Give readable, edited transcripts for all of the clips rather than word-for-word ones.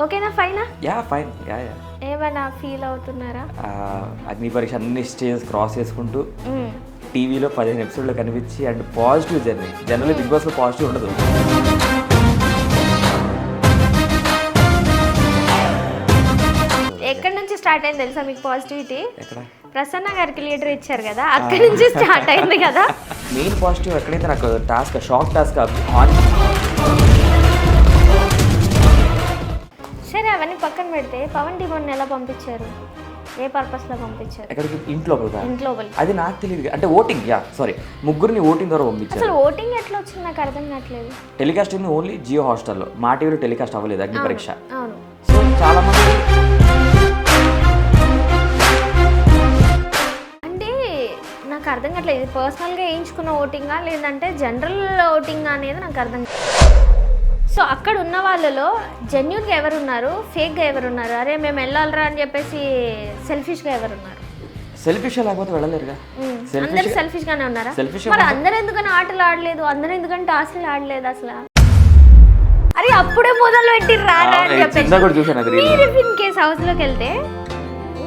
ఓకేనా ఫైనా? Yeah fine yeah yeah ఏమైనా feel అవుతున్నారా? అగ్ని పరీక్ష అన్ని స్టేజెస్ క్రాస్ చేసుకుంటూ టీవీలో 15 ఎపిసోడ్లో కనిపించి and positive journey. Generally Bigg బాస్లో పాజిటివ్ ఉండదు. ఎక్కడి నుంచి స్టార్ట్ అయింది తెలుసా మీకు పాజిటివిటీ? ఎక్కడ? ప్రసన్న గారికి లీడర్ ఇచ్చారు కదా, అక్కడి నుంచి స్టార్ట్ అయింది కదా. మెయిన్ పాజిటివ్ ఎక్కడైతే నాకు టాస్క్ షాక్ టాస్క్ సరే అవన్నీ పక్కన పెడితే పవన్ డిమోన్ ఎలా పంపించారు? ఏ పర్పస్ లో పంపించారు? ఎక్కడికి? ఇంట్లో ఇంట్లో అది నాకు తెలియదు. అంటే ఓటింగ్ ముగ్గురిని ఓటింగ్ ద్వారా పంపించారు. అసలు ఓటింగ్ ఎట్లా వచ్చింది నాకు అర్థం కావట్లేదు. టెలికాస్ట్ ఉంది ఓన్లీ జియో హాట్స్టార్లో. మా టీవీలో టెలికాస్ట్ అవ్వలేదు అగ్ని పరీక్ష. అవును. సో చాలా మంది అంటే నాకు అర్థం కావట్లేదు, ఇది పర్సనల్గా వేయించుకున్న ఓటింగా లేదంటే జనరల్ ఓటింగ్ అనేది నాకు అర్థం కాదు. సో అక్కడ ఉన్న వాళ్ళలో జెన్యూన్గా ఎవరున్నారు, ఫేక్గా ఎవరున్నారు? అరే మేము వెళ్ళాలరా అని చెప్పేసి సెల్ఫిష్గా ఎవరున్నారు? సెల్ఫిష్ లేకపోతే వెళ్ళలేరుగా. అందరు సెల్ఫిష్ గానే ఉన్నారా? మరి అందరు ఎందుకని ఆటలు ఆడలేదు, అందరూ ఎందుకని టాస్క్లు ఆడలేదు అసలు? అరే అప్పుడే మొదలు పెట్టిర్రా అని చెప్పేసి మీరు ఇన్ కేస్ హౌస్ లోకి వెళ్తే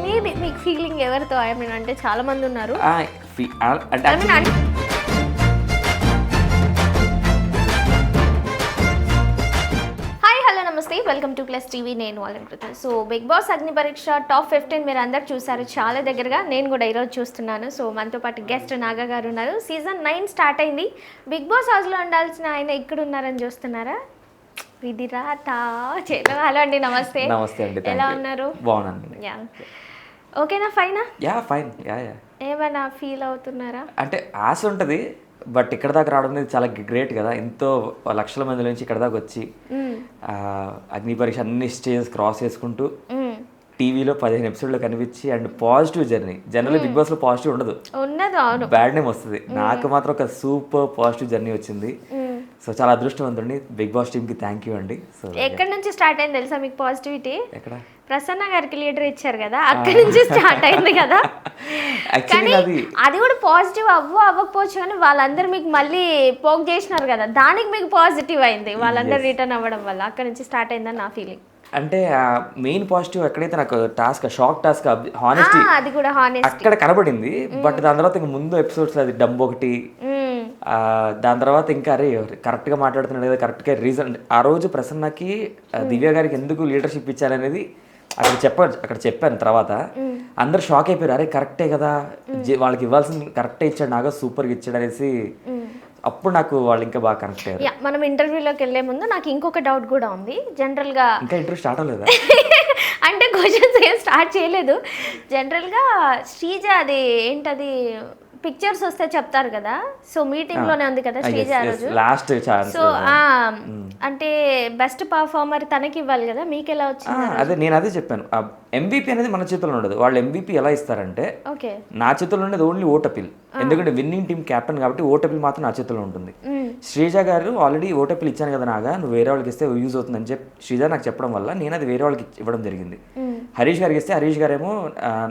మేబీ మీకు ఫీలింగ్ ఎవరితో? ఐ మీన్ అంటే చాలా మంది ఉన్నారు. నమస్తే, వెల్కమ్ టు ప్లస్ టీవీ. నేను వాళ్ళని. సో బిగ్ బాస్ అగ్ని పరీక్ష టాప్ 15 మీరు అందరు చూసారు చాలా దగ్గరగా. నేను కూడా ఈరోజు చూస్తున్నాను. సో మనతో పాటు గెస్ట్ నాగా గారు ఉన్నారు. సీజన్ 9 స్టార్ట్ అయింది. బిగ్ బాస్ హౌస్లో ఉండాల్సిన ఆయన ఇక్కడ ఉన్నారని చూస్తున్నారా? విధిరాత. హలో అండి, నమస్తే. నమస్తే అండి. ఎలా ఉన్నారు? బాగున్నాను. యా ఓకేనా ఫైనా? యా ఫైన్ యా యా ఏమైనా ఫీల్ అవుతున్నారా? అంటే ఆశ ఉంటుంది, బట్ ఇక్కడ దాకా రావడం అనేది చాలా గ్రేట్ కదా. ఎంతో లక్షల మంది నుంచి ఇక్కడ దాకా వచ్చి అగ్ని పరీక్ష అన్ని స్టేజెస్ క్రాస్ చేసుకుంటూ టీవీలో 15 ఎపిసోడ్లో కనిపించి and positive journey. Generally Bigg బాస్లో పాజిటివ్ ఉండదు, బ్యాడ్ నేమ్ వస్తుంది. నాకు మాత్రం ఒక సూపర్ పాజిటివ్ జర్నీ వచ్చింది. సో చాలా అదృష్టవంతుడి. బిగ్ బాస్ టీమ్కి థ్యాంక్ యూ అండి. సో ఎక్కడి నుంచి స్టార్ట్ అయింది తెలుసా మీకు పాజిటివిటీ? ఎక్కడ? ప్రసన్న గారికి లీడర్ ఇచ్చారు కదా, అక్కడి నుంచి స్టార్ట్ అయింది కదా. కానీ అది కూడా పాజిటివ్ అవ్వకపోవచ్చు, కానీ వాళ్ళందరూ మీకు మళ్ళీ పోక్ చేసినారు కదా, దానికి మీకు పాజిటివ్ అయింది. వాళ్ళందరూ రిటర్న్ అవ్వడం వల్ల అక్కడి నుంచి స్టార్ట్ అయిందని నా ఫీలింగ్. అంటే మెయిన్ పాజిటివ్ ఎక్కడైతే నాకు టాస్క్ షాక్ టాస్క్ హానెస్టీ, అది కూడా హానెస్టీ అక్కడ కనబడింది. బట్ దాని తర్వాత ఇంకా ముందు ఎపిసోడ్స్ అది డంబ్ ఒకటి, దాని తర్వాత ఇంకా అరే కరెక్ట్గా మాట్లాడుతున్నాడు కదా, కరెక్ట్గా రీజన్. ఆ రోజు ప్రసన్నకి దివ్య గారికి ఎందుకు లీడర్షిప్ ఇచ్చారనేది అక్కడ చెప్పాను. తర్వాత అందరు షాక్ అయిపోయారు. అరే కరెక్టే కదా, వాళ్ళకి ఇవ్వాల్సింది కరెక్టే ఇచ్చాడు, నాగా సూపర్గా ఇచ్చాడు అనేసి. అప్పుడు నాకు వాళ్ళు ఇంకా బాగా కనెక్ట్ అయ్యారు. మనం ఇంటర్వ్యూలోకి వెళ్ళే ముందు నాకు ఇంకొక డౌట్ కూడా ఉంది. జనరల్గా ఇంకా ఇంటర్వ్యూ స్టార్ట్ అవ్వలేదా? అంటే క్వశ్చన్స్ ఏం స్టార్ట్ చేయలేదు. జనరల్గా శ్రీజ అది ఏంటది పిక్చర్స్ వస్తే చెప్తారు కదా, సో మీటింగ్ లోనే ఉంది కదా శ్రీజ ఆ రోజు లాస్ట్ ఛాన్స్. సో అంటే బెస్ట్ పర్ఫార్మర్ తనకి ఇవ్వాలి కదా, మీకు ఎలా వచ్చింది? అదే నేను అదే చెప్పాను. MVP అనేది మన చేతుల్లో ఉండదు. వాళ్ళు MVP ఎలా ఇస్తారంటే, నా చేతుల్లో ఉండేది ఓన్లీ ఓట్ అపీల్. ఎందుకంటే విన్నింగ్ టీమ్ కెప్టెన్ కాబట్టి ఓట్ అపీల్ మాత్రం నా చేతుల్లో ఉంటుంది. శ్రీజ గారు ఆల్రెడీ ఓట్ అపీల్ ఇచ్చాను కదా నాగా, నువ్వు వేరే వాళ్ళకి ఇస్తే యూజ్ అవుతుందని చెప్పి శ్రీజ నాకు చెప్పడం వల్ల నేను అది వేరే వాళ్ళకి ఇవ్వడం జరిగింది. హరీష్ గారికి ఇస్తే హరీష్ గారు ఏమో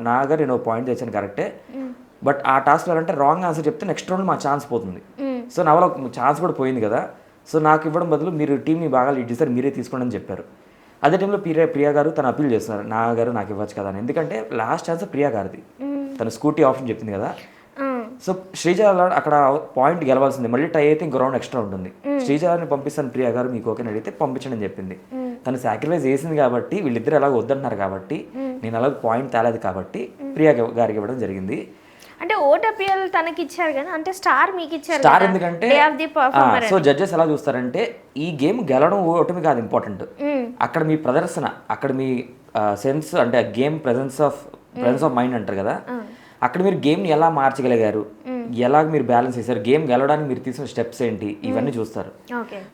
నాగా నేను పాయింట్ తెచ్చాను కరెక్టే, బట్ ఆ టాస్క్ అంటే రాంగ్ ఆన్సర్ చెప్తే నెక్స్ట్ రౌండ్ మా ఛాన్స్ పోతుంది. సో నా వల్ల ఛాన్స్ కూడా పోయింది కదా. సో నాకు ఇవ్వడం బదులు మీరు టీంని బాగా లీడ్ చేస్తారు, మీరే తీసుకోండి అని చెప్పారు. అదే టైంలో ప్రియా గారు తను అపీల్ చేస్తున్నారు, నా గారు నాకు ఇవ్వచ్చు కదా అని. ఎందుకంటే లాస్ట్ ఛాన్స్ ప్రియా గారిది, తను స్కూటీ ఆప్షన్ చెప్పింది కదా. సో శ్రీజ అక్కడ పాయింట్ గెలవాల్సింది, మళ్ళీ టై అయితే ఇంకో రౌండ్ ఎక్స్ట్రా ఉంటుంది. శ్రీజని పంపిస్తాను ప్రియా గారు మీకు ఓకే అడిగితే పంపించండి అని చెప్పింది. తను సాక్రిఫైస్ చేసింది కాబట్టి, వీళ్ళిద్దరు ఎలాగో వద్దంటున్నారు కాబట్టి, నేను అలాగ పాయింట్ తేలేదు కాబట్టి ప్రియా గారికి ఇవ్వడం జరిగింది. అంటే ఓటపిఎల్ తనకి ఇచ్చారు కదా, అంటే స్టార్ మీకు ఇచ్చారు స్టార్. ఎందుకంటే సో జడ్జెస్ ఎలా చూస్తారంటే, ఈ గేమ్ గెలవడం ఓటమి కాదు ఇంపార్టెంట్, అక్కడ మీ ప్రదర్శన, అక్కడ మీ సెన్స్ అంటే గేమ్ ప్రెజెన్స్ ఆఫ్ మైండ్ అంటారు కదా, అక్కడ మీరు గేమ్ని ఎలా మార్చగలిగారు, ఎలా మీరు బ్యాలెన్స్ చేశారు, గేమ్ గెలవడానికి మీరు తీసుకున్న స్టెప్స్ ఏంటి, ఇవన్నీ చూస్తారు.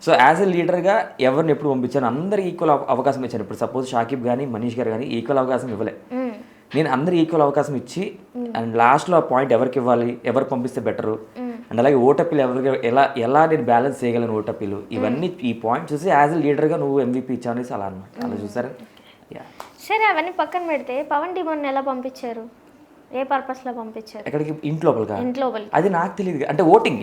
సో యాజ్ ఎ లీడర్గా ఎవరిని ఎప్పుడు పంపించాను, అందరికి ఈక్వల్ అవకాశం ఇచ్చాను. ఇప్పుడు సపోజ్ షాకిబ్ కానీ మనీష్ గారు కానీ ఈక్వల్ అవకాశం ఇవ్వలే, నేను అందరు ఈక్వల్ అవకాశం ఇచ్చి అండ్ లాస్ట్లో ఆ పాయింట్ ఎవరికి ఇవ్వాలి, ఎవరు పంపిస్తే బెటరు, అండ్ అలాగే ఓటపీలు ఎవరికి ఎలా నేను బ్యాలెన్స్ చేయగలను ఓటపీలు, ఇవన్నీ ఈ పాయింట్ చూసి యాజ్ ఎ లీడర్గా నువ్వు MVP ఇచ్చావు అనేసి అలా అనమాట. అలా చూసారా? సరే అవన్నీ పక్కన పెడితే పవన్ డిమోన్ ఎలా పంపించారు? ఏ పర్పస్ లో పంపించారు? ఎక్కడికి? ఇంట్లో అది నాకు తెలియదు. అంటే ఓటింగ్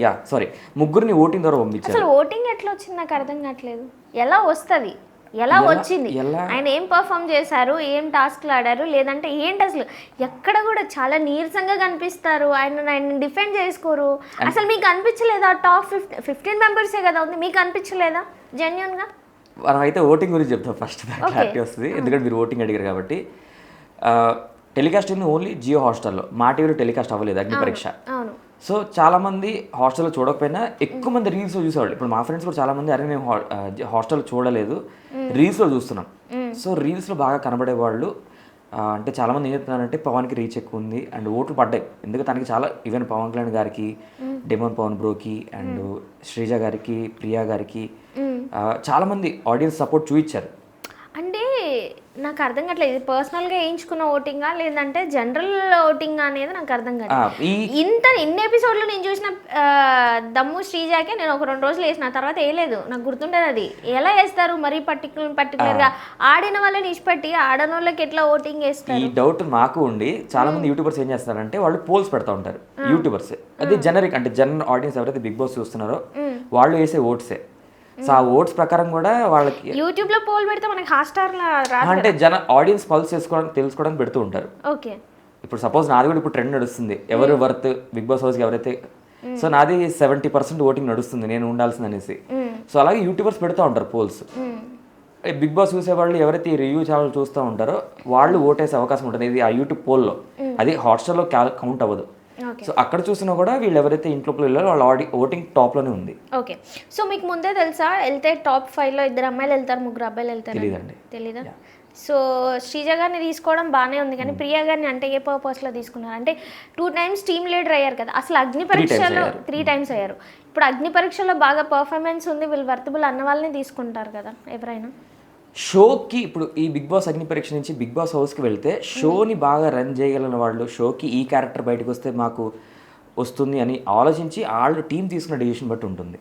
ముగ్గురిని ఓటింగ్ ద్వారా పంపించారు. అసలు ఓటింగ్ ఎట్లా వచ్చింది నాకు అర్థం కావట్లేదు. ఎలా వస్తుంది? ఎలా వచ్చింది, ఆయన ఏం పర్ఫామ్ చేశారు, ఏం టాస్క్లు ఆడారు, లేదంటే ఏంటి అసలు ఎక్కడ కూడా చాలా నీరసంగా కనిపిస్తారు, ఆయన డిఫెండ్ చేసుకోరు. అసలు మీకు అనిపించలేదా టాప్ 15 మెంబర్సే కదా ఉంది, మీకు అనిపించలేదా జెన్యున్గా? మనం అయితే ఓటింగ్ గురించి చెప్తాం ఫస్ట్, క్లారిటీ వస్తుంది. ఎందుకంటే మీరు ఓటింగ్ అడిగారు కాబట్టి. టెలికాస్ట్ అయింది ఓన్లీ జియో హాట్స్టార్లో, మా టీవీలో టెలికాస్ట్ అవ్వలేదు అగ్ని పరీక్ష. సో చాలామంది హాస్టల్లో చూడకపోయినా ఎక్కువ మంది రీల్స్లో చూసేవాళ్ళు. ఇప్పుడు మా ఫ్రెండ్స్ కూడా చాలామంది అరే మేము హాస్టల్లో చూడలేదు, రీల్స్లో చూస్తున్నాం. సో రీల్స్లో బాగా కనబడే వాళ్ళు అంటే చాలామంది ఏం చెప్తున్నారంటే పవన్కి రీచ్ ఎక్కువ ఉంది అండ్ ఓట్లు పడ్డాయి. ఎందుకంటే తనకి చాలా ఈవెన్ పవన్ కళ్యాణ్ గారికి, డెమోన్ పవన్ బ్రోకి అండ్ శ్రీజ గారికి, ప్రియా గారికి చాలామంది ఆడియన్స్ సపోర్ట్ చూపించారు. అంటే నాకు అర్థం కావట్లేదు, ఇది పర్సనల్గా వేయించుకున్న ఓటింగా లేదంటే జనరల్ ఓటింగ్ అనేది నాకు అర్థం కాదు. ఇన్ని ఎపిసోడ్లు నేను చూసిన దమ్ము శ్రీజాకే నేను ఒక 2 రోజులు వేసిన తర్వాత వేయలేదు, నాకు గుర్తుండేది. అది ఎలా వేస్తారు మరీ పర్టికులర్గా ఆడిన వాళ్ళని ఇష్టపట్టి ఆడని వాళ్ళకి ఎట్లా ఓటింగ్ వేస్తారు? ఈ డౌట్ మాకు ఉండి చాలా మంది యూట్యూబర్స్ ఏం చేస్తారంటే వాళ్ళు పోల్స్ పెడతా ఉంటారు. యూట్యూబర్స్ అది జనరిక్ అంటే జనరల్ ఆడియన్స్ ఎవరైతే బిగ్ బాస్ చూస్తున్నారో వాళ్ళు వేసే ఓట్సే. సో ఆ ఓట్స్ ప్రకారం కూడా వాళ్ళకి యూట్యూబ్ లో పోల్ పెడితే మనకి హాట్స్టార్ అంటే ఆడియన్స్ పల్స్ తెలుసుకోవడానికి పెడుతూ ఉంటారు. ఓకే, ఇప్పుడు సపోజ్ నాది కూడా ఇప్పుడు ట్రెండ్ నడుస్తుంది, ఎవరు వర్త్ బిగ్ బాస్ హౌస్కి ఎవరైతే. సో నాది 70% ఓటింగ్ నడుస్తుంది నేను ఉండాల్సింది అనేసి. సో అలాగే యూట్యూబర్స్ పెడతా ఉంటారు పోల్స్. బిగ్ బాస్ చూసే వాళ్ళు ఎవరైతే ఈ రివ్యూ ఛానల్ చూస్తూ ఉంటారో వాళ్ళు ఓటేసే అవకాశం ఉంటుంది ఇది ఆ యూట్యూబ్ పోల్లో. అది హాట్స్టార్లో కౌంట్ అవ్వదు. సో అక్కడ చూసినా కూడా వీళ్ళు ఎవరైతే ఇంట్లో వెళ్ళారో వాళ్ళ ఓటింగ్ టాప్ లోనే ఉంది. ఓకే, సో మీకు ముందే తెలుసా వెళ్తే టాప్ 5లో 2 అమ్మాయిలు వెళ్తారు, 3 అబ్బాయిలు వెళ్తారు? తెలియదండి. తెలీదా? సో శ్రీజ గారిని తీసుకోవడం బాగానే ఉంది, కానీ ప్రియా గారిని అంటే ఏ పర్పస్లో తీసుకున్నారు? అంటే 2 times టీమ్ లీడర్ అయ్యారు కదా, అసలు అగ్ని పరీక్షలో 3 times అయ్యారు. ఇప్పుడు అగ్ని పరీక్షలో బాగా పర్ఫార్మెన్స్ ఉంది, వీళ్ళు వర్తబుల్ అన్న వాళ్ళని తీసుకుంటారు కదా ఎవరైనా. షోకి ఇప్పుడు ఈ బిగ్ బాస్ అగ్ని పరీక్ష నుంచి బిగ్ బాస్ హౌస్కి వెళ్తే షోని బాగా రన్ చేయగలిగిన వాళ్ళు, షోకి ఈ క్యారెక్టర్ బయటకు వస్తే మాకు వస్తుంది అని ఆలోచించి వాళ్ళు టీం తీసుకున్న డెసిషన్ బట్టి ఉంటుంది.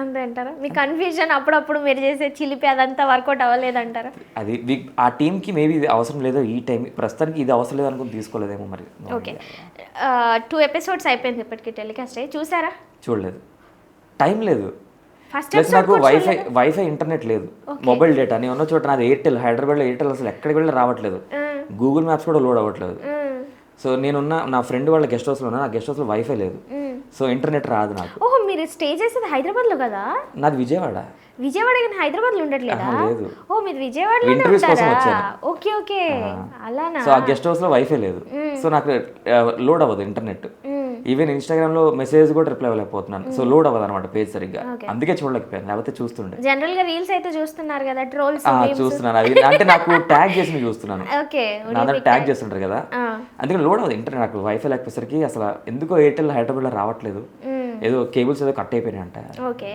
అంతే అంటారా? మీ కన్ఫ్యూజన్ అప్పుడప్పుడు మీరు చేసే చిలిపి అదంతా వర్కౌట్ అవ్వలేదంటారా? అది ఆ టీంకి మేబీ ఇది అవసరం లేదో ఈ టైం ప్రస్తుతానికి ఇది అవసరం లేదు అనుకుని తీసుకోలేదేమో మరి. ఓకే, 2 episodes అయిపోయింది ఇప్పటికి టెలికాస్ట్ అయ్యి, చూసారా? చూడలేదు, టైం లేదు. ఫస్ట్ ప్లస్ నాకు వైఫై ఇంటర్నెట్ లేదు, మొబైల్ డేటా. నేను ఉన్న చోట నాది ఎయిర్టెల్, హైదరాబాద్లో ఎయిర్టెల్ అసలు ఎక్కడికి వెళ్ళి రావట్లేదు, గూగుల్ మ్యాప్స్ కూడా లోడ్ అవ్వట్లేదు. సో నేనున్న నా ఫ్రెండ్ వాళ్ళ గెస్ట్ హౌస్లో ఉన్నా, నా గెస్ట్ హౌస్లో వైఫై లేదు, సో ఇంటర్నెట్ రాదు నాకు. ఓహో, మీరు స్టే చేసేది హైదరాబాద్లో కదా? నాది విజయవాడ. విజయవాడ కానీ హైదరాబాద్లో ఉండట్లేదా? లేదు. ఓ మీరు విజయవాడలో ఉంటారా? ఓకే ఓకే, అలానా? సో ఆ గెస్ట్ హౌస్లో వైఫై లేదు, సో నాకు లోడ్ అవ్వదు ఇంటర్నెట్. ఈవెన్ ఇన్స్టాగ్రామ్లో మెసేజ్ కూడా రిప్లై అవ్వలేకపోతున్నాను, సో లోడ్ అవ్వదు అనమాట పేజ్ సరిగ్గా, అందుకే చూడలేకపోయాను, లేకపోతే చూస్తుండే. జనరల్ గా రీల్స్ అయితే చూస్తున్నారు కదా, ట్రోల్స్ చూస్తున్నాను. అది అంటే నాకు ట్యాగ్ చేసి చూస్తున్నాను, ఓకే నా ట్యాగ్ చేస్తుంటారు కదా, అందుకే లోడ్ అవ్వదు ఇంటర్నెట్. నాకు వైఫై లేకపోయేసరికి అసలు ఎందుకో ఎయిర్టెల్ హైదరాబాద్లో రావట్లేదు, ఏదో కేబుల్స్ ఏదో కట్ అయిపోయినాయి అంట. ఓకే,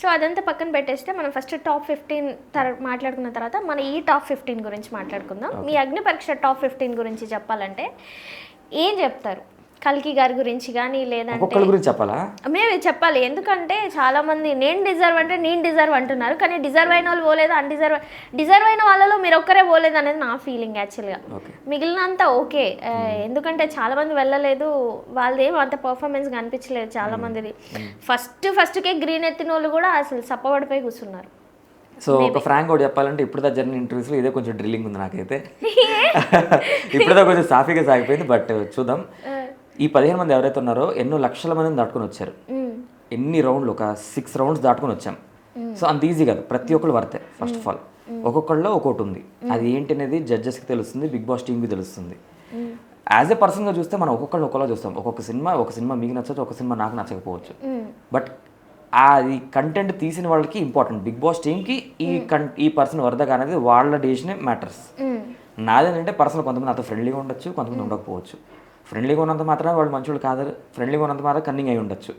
సో అదంతా పక్కన పెట్టేస్తే మనం ఫస్ట్ టాప్ 15 మాట్లాడుకున్న తర్వాత మన ఈ టాప్ 15 గురించి మాట్లాడుకుందాం. మీ అగ్ని పరీక్ష టాప్ 15 గురించి చెప్పాలంటే ఏం చెప్తారు? కల్కి గారి గురించి కానీ లేదంటే గురించి చెప్పాలా? మేము చెప్పాలి, ఎందుకంటే చాలా మంది నేను డిజర్వ్ అంటున్నారు, కానీ డిజర్వ్ అయిన వాళ్ళు పోలేదు, డిజర్వ్ అయిన వాళ్ళలో మీరు ఒక్కరే పోలేదు అనేది నా ఫీలింగ్ యాక్చువల్గా. మిగిలినంతా ఓకే, ఎందుకంటే చాలా మంది వెళ్ళలేదు, వాళ్ళదేం అంత పర్ఫార్మెన్స్ కనిపించలేదు చాలా మందిది. ఫస్ట్కే గ్రీన్ ఎత్తిన వాళ్ళు కూడా అసలు సప్పబడిపోయి కూర్చున్నారు. సో ఒక ఫ్రాంక్ కూడా చెప్పాలంటే ఇప్పుడు జరిగిన ఇంటర్వ్యూస్లో ఇదే కొంచెం డ్రిల్లింగ్ ఉంది నాకైతే. ఇప్పుడుదా కొంచెం సాఫీగా సాగిపోయింది, బట్ చూద్దాం. ఈ 15 మంది ఎవరైతే ఉన్నారో ఎన్నో లక్షల మందిని దాటుకొని వచ్చారు, ఎన్ని రౌండ్లు, ఒక 6 rounds దాటుకొని వచ్చాం. సో అంత ఈజీ కాదు, ప్రతి ఒక్కరు వర్తే. ఫస్ట్ ఆఫ్ ఆల్ ఒక్కొక్కళ్ళలో ఒక్కొక్కటి ఉంది, అది ఏంటి అనేది జడ్జెస్కి తెలుస్తుంది, బిగ్ బాస్ టీమ్కి తెలుస్తుంది. యాజ్ ఎ పర్సన్గా చూస్తే మనం ఒక్కొక్కళ్ళు ఒకలా చూస్తాం, ఒక సినిమా మీకు నచ్చవచ్చు, ఒక సినిమా నాకు నచ్చకపోవచ్చు, బట్ అది కంటెంట్ తీసిన వాళ్ళకి ఇంపార్టెంట్. బిగ్ బాస్ టీమ్కి ఈ పర్సన్ వరదగా అనేది వాళ్ళ డెసిషనే మ్యాటర్స్. నాదేంటంటే పర్సనల్ కొంతమంది నాతో ఫ్రెండ్లీగా ఉండొచ్చు, కొంతమంది ఉండకపోవచ్చు. ఫ్రెండ్లీగా ఉన్నంత మాత్రం వాళ్ళు మంచోళ్ళు కాదు, ఫ్రెండ్లీగా ఉన్నంత మాత్రం కన్నింగ్ అయి ఉండొచ్చు.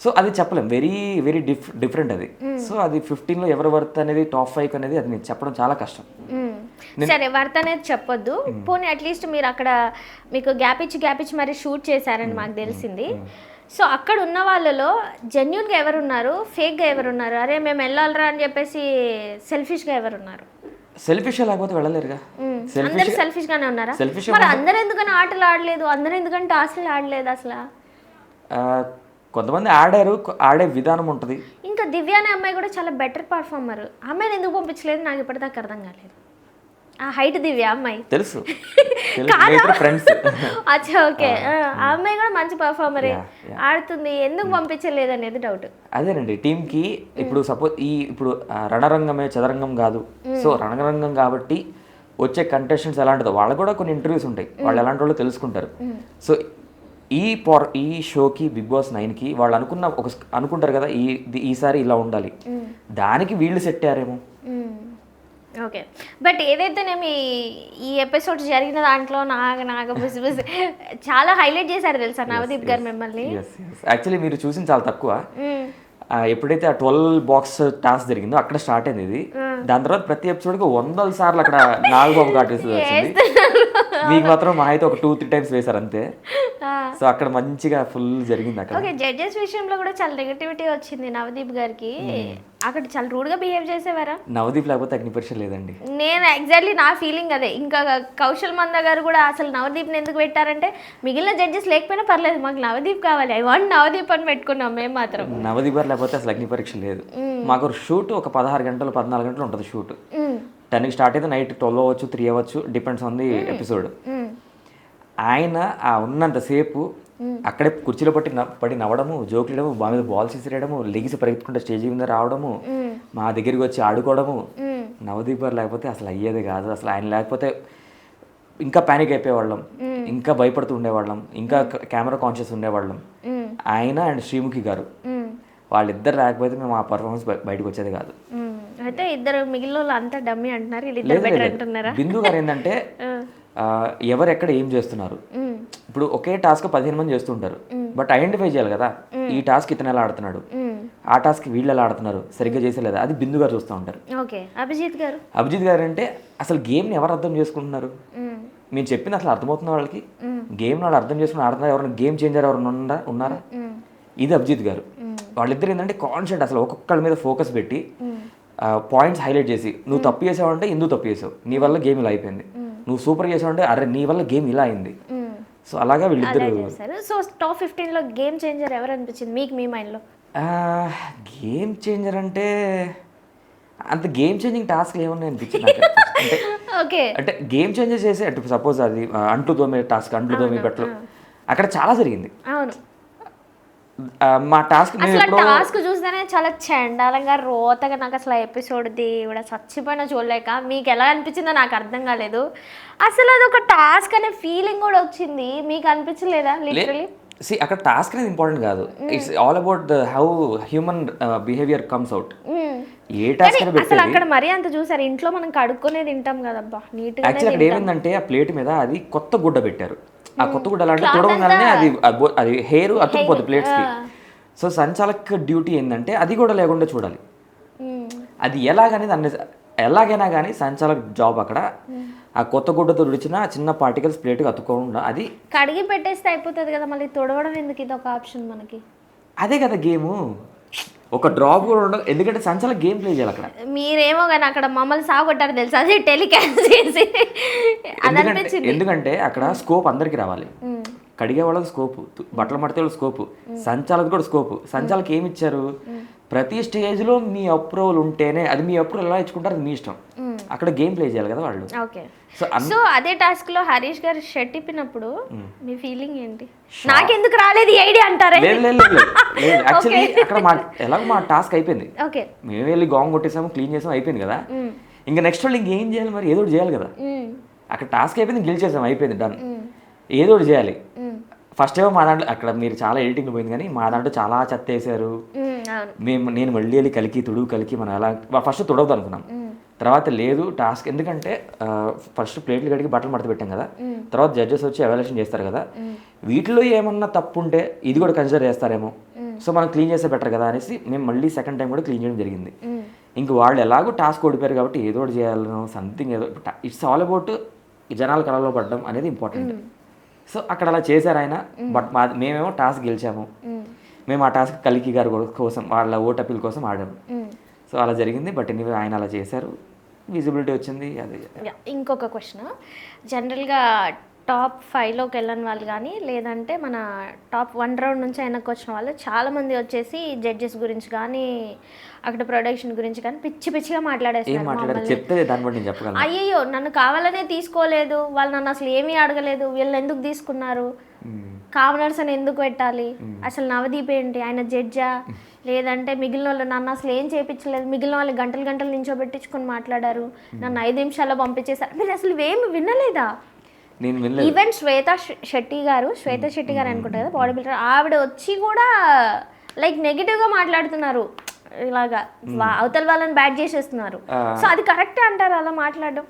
సో అది చెప్పలేం, వెరీ వెరీ డిఫరెంట్ అది. సో అది 15లో ఎవరు వర్త్ అనేది టాప్ 5 అనేది అది నేను చెప్పడం చాలా కష్టం. సరే, వర్త్ అనేది చెప్పొద్దు, పోనీ అట్లీస్ట్ మీరు అక్కడ మీకు గ్యాప్ ఇచ్చి మరి షూట్ చేశారని మాకు తెలిసింది. సో అక్కడ ఉన్న వాళ్ళలో జెన్యున్గా ఎవరున్నారు, ఫేక్గా ఎవరున్నారు, అరే మేము వెళ్ళాలరా అని చెప్పేసి సెల్ఫిష్గా ఎవరున్నారు? సెల్ఫిష్ లేకపోతే వెళ్ళలేరుగా. అందరూ సెల్ఫిష్ గానే ఉన్నారా? మరి అందరూ ఎందుకని ఆటలు ఆడలేదు, అందరూ ఎందుకని టాస్క్లు ఆడలేదు అసలు? కొంతమంది ఆడే విధానం ఉంటుంది. ఇంకా దివ్య అనే అమ్మాయి కూడా చాలా బెటర్ పర్ఫార్మర్. అమ్మాయిని ఎందుకు పంపించలేదు నాకు ఇప్పటిదాకా అర్థం కాలేదు. ఆ హైట్ దివ్య అమ్మాయి తెలుసు ఫ్రెండ్స్. అచ్చా ఓకే. ఆ అమ్మాయి కూడా మంచి పర్ఫార్మరే, ఆడుతుంది, ఎందుకు పంపించలేదు అనేది డౌట్. అదేనండి టీంకి ఇప్పుడు సపోజ్ ఇప్పుడు రణరంగమే చదరంగం కాదు. సో రణరంగం కాబట్టి వచ్చే కంటెస్టెంట్స్ ఎలాంటిదో వాళ్ళకు కూడా కొన్ని ఇంటర్వ్యూస్ ఉంటాయి, వాళ్ళు ఎలాంటి వాళ్ళు తెలుసుకుంటారు. సో ఈ షోకి బిగ్ బాస్ 9కి వాళ్ళు అనుకుంటారు కదా ఈసారి ఇలా ఉండాలి, దానికి వీళ్ళు సెట్ అయ్యారేమో. ఓకే, బట్ ఏదైతేనేమి ఈ ఎపిసోడ్ జరిగిన దాంట్లో నాగ బిస్ చాలా హైలైట్ చేశారు తెలుసా నవదీప్ గారు మిమ్మల్ని. యాక్చువల్లీ మీరు చూసింది చాలా తక్కువ. ఎప్పుడైతే ఆ 12 బాక్స్ టాస్క్ జరిగిందో అక్కడ స్టార్ట్ అయింది ఇది. దాని తర్వాత ప్రతి ఎపిసోడ్కి 100 సార్లు అక్కడ నాగబాబు కాటేసి వచ్చింది. మీకు మాత్రం మా అయితే ఒక 2-3 టైమ్స్ వేశారు అంతే. సో అక్కడ మంచిగా ఫుల్ జరిగింది అక్కడ. ఓకే, జడ్జెస్ విషయంలో కూడా చాలా నెగటివిటీ వచ్చింది నవదీప్ గారికి. అక్కడ చాలా రూడ్ గా బిహేవ్ చేసేవారా? నవదీప్ లేకపోతే అగ్ని పరీక్ష లేదండి. నేను ఎగ్జాక్ట్లీ నా ఫీలింగ్ అదే. ఇంకా కౌశల్ మంద గారు కూడా అసలు నవదీప్ని ఎందుకు పెట్టారంటే మిగిలిన జడ్జెస్ లేకపోయినా పర్లేదు, మాకు నవదీప్ కావాలి, ఐ వాంట్ నవదీప్ అని పెట్టుకున్నాం మేము మాత్రం. నవదీప్ గారు లేకపోతే అసలు అగ్ని పరీక్ష లేదు. మాకు షూట్ ఒక 16 గంటలు 14 గంటలు ఉంటుంది షూట్. 10కి స్టార్ట్ అయితే నైట్ 12 అవ్వచ్చు, 3 అవ్వచ్చు, డిపెండ్స్ ఆన్ ది ఎపిసోడ్. ఆయన ఆ ఉన్నంతసేపు అక్కడే కుర్చీలో పడి నవ్వడము, జోకులేయడము, మా మీద బాల్స్ విసిరేయడము, లెగిసి పరిగెత్తుకుంటే స్టేజ్ మీద రావడము, మా దగ్గరికి వచ్చి ఆడుకోవడము. నవదీప్ గారు లేకపోతే అసలు అయ్యేది కాదు. అసలు ఆయన లేకపోతే ఇంకా ప్యానిక్ అయిపోయేవాళ్ళం, ఇంకా భయపడుతూ ఉండేవాళ్ళం, ఇంకా కెమెరా కాన్షియస్ ఉండేవాళ్ళం. ఆయన అండ్ శ్రీముఖి గారు వాళ్ళిద్దరు లేకపోతే మేము ఆ పర్ఫార్మెన్స్ బయటకు వచ్చేది కాదు. అయితే ఇద్దరు మిగిలిన వాళ్ళు అంతా డమ్మీ అంటున్నారు. బిందు గారు ఏంటంటే ఎవరు ఎక్కడ ఏం చేస్తున్నారు, ఇప్పుడు ఒకే టాస్క్ 15 మంది చేస్తుంటారు, బట్ ఐడెంటిఫై చేయాలి కదా ఈ టాస్క్ ఇతను ఎలా ఆడుతున్నాడు, ఆ టాస్క్ వీళ్ళు ఎలా ఆడుతున్నారు, సరిగ్గా చేసేలేదా, అది బిందు గారు చూస్తూ ఉంటారు. అభిజిత్ గారు అంటే అసలు గేమ్ని ఎవరు అర్థం చేసుకుంటున్నారు, మేము చెప్పింది అసలు అర్థమవుతున్న వాళ్ళకి, గేమ్ వాళ్ళు అర్థం చేసుకుని ఆడుతున్నారు, ఎవరైనా గేమ్ చేంజర్ ఎవరైనా ఉన్నారా, ఇది అభిజిత్ గారు. వాళ్ళిద్దరు ఏంటంటే కాన్షియస్ అసలు ఒక్కొక్కళ్ళ మీద ఫోకస్ పెట్టి పాయింట్స్ హైలైట్ చేసి, నువ్వు తప్పు చేసావంటే ఎందుకు తప్పు చేసావు, నీ వల్ల గేమ్ ఇలా అయిపోయింది, నువ్వు సూపర్ చేసావంటే అరే నీ వల్ల గేమ్ ఇలా అయింది. సో అలాగా వీళ్ళిద్దరు. సో టాప్ 15లో గేమ్ చేంజర్ ఎవరు అనిపించింది మీకు మీ మైండ్లో? గేమ్ చేంజర్ అంటే అంత గేమ్ చేంజింగ్ టాస్క్ ఏమన్నా అనిపించింది అంటే గేమ్ చేంజర్ చేసే అంటే సపోజ్ అది అంట్లు తోమే టాస్క్, అంట్లు తోమే బట్టలు, అక్కడ చాలా జరిగింది. అవును, మా టాస్క్ టాస్క్ చూస్తేనే చాలా చండాలంగా రోతగా, నాకు అసలు ఎపిసోడ్ కూడా చచ్చిపోయినా చూడలేక. మీకు ఎలా అనిపించిందో నాకు అర్థం కాలేదు. అసలు అది ఒక టాస్క్ అనే ఫీలింగ్ కూడా వచ్చింది, మీకు అనిపించలేదా? లిటరలీ అక్కడ టాస్క్ అనేది ఇంపార్టెంట్ కాదు, it's all about how human behaviour comes out. A task అసలు అక్కడ మరీ అంత చూసారు, ఇంట్లో మనం కడుక్కునే తింటాం కదబ్బా నీట్ గా. యాక్చువల్లీ అక్కడ ఏమైందంటే ఆ ప్లేట్ మీద అది కొత్త గుడ్డ పెట్టారు. ఆ కొత్త గుడ్డ అంటే తుడవగానే అది హెయిర్ అతుక్కుపోద్ది ప్లేట్స్కి. సో సంచాలక్ డ్యూటీ ఏంటంటే అది కూడా లేకుండా చూడాలి. అది ఎలాగైనా కానీ సంచాలక్ జాబ్ అక్కడ ఆ కొత్త గుడ్డతో తుడిచిన చిన్న పార్టికల్స్ ప్లేట్కి అతుక్కోకుండా అది కడిగి పెట్టేస్తే అయిపోతుంది కదా, మళ్ళీ తుడవడం ఎందుకు? ఇది ఒక ఆప్షన్ మనకి. అదే కదా గేము, ఒక డ్రాప్ కూడా ఉండదు, ఎందుకంటే సంచాలక్ గేమ్ ప్లే చేయాలి అక్కడ. మీరేమో కానీ అక్కడ మమ్మల్ని సాగొట్టారు తెలుసా, అదే టెలికాస్ట్ చేసి. ఎందుకంటే అక్కడ స్కోప్ అందరికి రావాలి, కడిగే వాళ్ళకి స్కోపు, బట్టలు మడితే వాళ్ళకి స్కోపు, సంచాలకు కూడా స్కోపు. సంచాలకు ఏమి ఇచ్చారు, ప్రతి స్టేజ్లో మీ అప్రూవల్ ఉంటేనే, అది మీ అప్రూవల్ ఎలా ఇచ్చుకుంటారు అది మీ ఇష్టం, అక్కడ గేమ్ ప్లే చేయాలి కదా వాళ్ళు. సో అదే టాస్క్ లో హరీష్ గారు షర్ట్ ఇప్పినప్పుడు మీ ఫీలింగ్ ఏంటి? నాకెందుకు రాలేదు ఈ ఐడియా అంటారే? యాక్చువల్లీ అక్కడ ఎలాగో మా టాస్క్ అయిపోయింది, మేము వెళ్ళి గాంగ్ కొట్టేసాము, క్లీన్ చేసాము, అయిపోయింది కదా. ఇంకా నెక్స్ట్ వాళ్ళు ఇంకేం చేయాలి, మరి ఏదో చేయాలి కదా. అక్కడ టాస్క్ అయిపోయింది, గెలిచేసాము, అయిపోయింది, డన్, ఏదో చేయాలి. ఫస్ట్ ఏమో మా దాంట్లో అక్కడ మీరు చాలా ఎడిటింగ్ పోయింది, కానీ మా దాంట్లో చాలా చెత్త వేసారు. నేను మళ్ళీ వెళ్ళి కలికి మనం ఎలా ఫస్ట్ తుడవద్దు అనుకున్నాం. తర్వాత లేదు టాస్క్, ఎందుకంటే ఫస్ట్ ప్లేట్లు కడిగి బట్టలు మడత పెట్టాం కదా, తర్వాత జడ్జెస్ వచ్చి ఎవాల్యుయేషన్ చేస్తారు కదా, వీటిలో ఏమన్నా తప్పు ఉంటే ఇది కూడా కన్సిడర్ చేస్తారేమో, సో మనం క్లీన్ చేస్తే బెటర్ కదా అనేసి మేము మళ్ళీ సెకండ్ టైం కూడా క్లీన్ చేయడం జరిగింది. ఇంక వాళ్ళు ఎలాగో టాస్క్ ఓడిపోయారు కాబట్టి ఏదో ఒకటి చేయాలను, సంథింగ్ ఏదో, ఇట్స్ ఆల్ అబౌట్ జనాల కళలో పడడం అనేది ఇంపార్టెంట్. సో అక్కడ అలా చేశారు ఆయన, బట్ మేమేమో టాస్క్ గెలిచాము. మేము ఆ టాస్క్ కలికి గారి కోసం, వాళ్ళ ఓట్ అప్పీల్ కోసం ఆడాము. సో అలా జరిగింది, బట్ ఎనీవే ఆయన అలా చేశారు, విజిబిలిటీ వచ్చింది. అది ఇంకొక క్వశ్చన్, జనరల్గా టాప్ 5లోకి వెళ్ళని వాళ్ళు కానీ లేదంటే మన టాప్ 1 రౌండ్ నుంచి వెనక్కి వచ్చిన వాళ్ళు చాలామంది వచ్చేసి జడ్జెస్ గురించి కానీ అక్కడ ప్రొడక్షన్ గురించి కానీ పిచ్చి పిచ్చిగా మాట్లాడేస్తారు. చెప్తే దాన్ని బట్టి నేను చెప్పగలను. అయ్యయ్యో నన్ను కావాలనే తీసుకోలేదు, వాళ్ళు నన్ను అసలు ఏమీ అడగలేదు, వీళ్ళు ఎందుకు తీసుకున్నారు, కామనర్స్ అని ఎందుకు పెట్టాలి, అసలు నవదీప్ ఏంటి ఆయన జడ్జా, లేదంటే మిగిలిన వాళ్ళు నన్ను అసలు ఏం చేయించలేదు, మిగిలిన వాళ్ళు గంటలు గంటలు నించోబెట్టించుకొని మాట్లాడారు, నన్ను 5 నిమిషాల్లో పంపించేశారు. మీరు అసలు ఏమి వినలేదా? నేను వినలేదు. ఈవెన్ శ్వేత శెట్టి గారు అనుకుంటా కదా బాడీ బిల్డర్, ఆవిడ వచ్చి కూడా లైక్ నెగిటివ్గా మాట్లాడుతున్నారు, ఇలాగా అవతల వాళ్ళని బ్యాడ్ చేసేస్తున్నారు. సో అది కరెక్టే అంటారు అలా మాట్లాడడం?